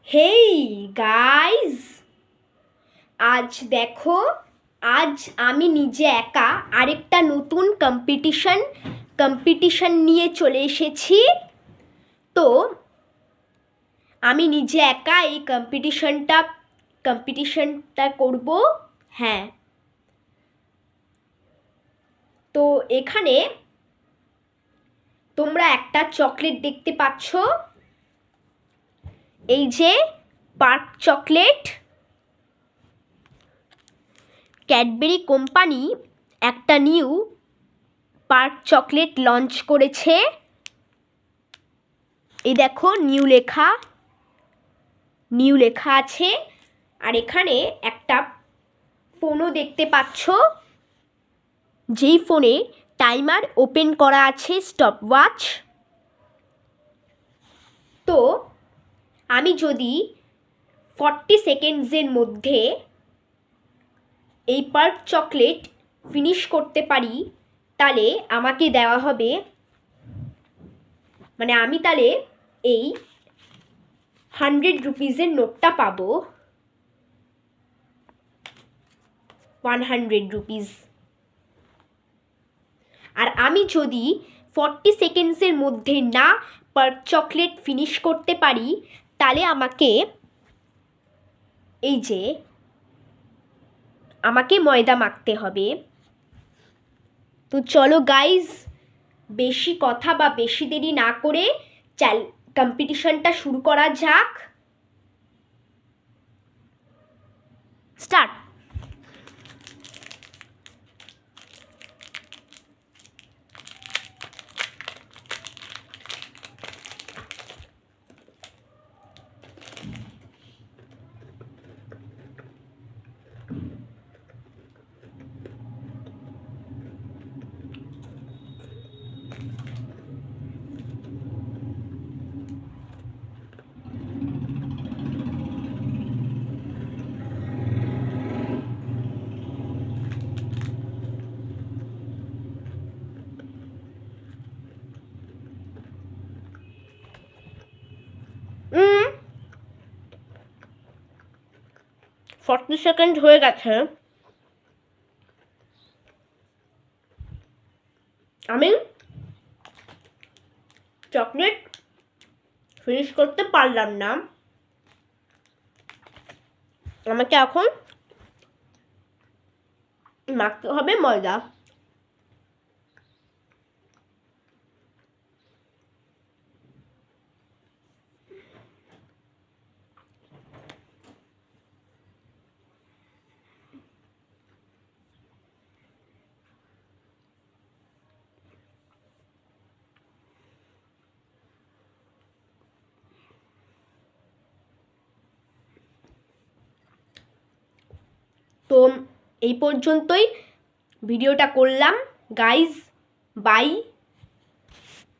Hey guys, আজ দেখো, আজ আমি নিজে একা আরেকটা নতুন কম্পিটিশন নিয়ে চলে এসেছি। তো আমি নিজে একা এই কম্পিটিশনটা করব। হ্যাঁ, তো এখানে তোমরা একটা চকলেট দেখতে পাচ্ছ, এই যে পার্ক চকলেট। ক্যাডবেরি কোম্পানি একটা নিউ পার্ক চকলেট লঞ্চ করেছে। এই দেখো নিউ লেখা আছে। আর এখানে একটা ফোনও দেখতে পাচ্ছ, যেই ফোনে টাইমার ওপেন করা আছে, স্টপ ওয়াচ। তো আমি যদি 40 সেকেন্ডসের মধ্যে এই পার্ক চকলেট ফিনিশ করতে পারি, তাহলে আমাকে দেওয়া হবে, মানে আমি তাহলে এই 100 রুপিসের নোটটা পাবো, 100 রুপিস। আর আমি যদি 40 সেকেন্ডসের মধ্যে না পার্ক চকলেট ফিনিশ করতে পারি, তাহলে আমাকে ময়দা মাখতে হবে। তো চলো গাইজ, বেশি কথা বা বেশি দেরি না করে কম্পিটিশনটা শুরু করা যাক। স্টার্ট। হুম, 40 সেকেন্ড হয়ে গেছে। আমি চকলেট ফিনিশ করতে পারলাম না। আমাকে এখন মাখতে হবে ময়দা। তো এই পর্যন্তই ভিডিওটা করলাম গাইজ, বাই।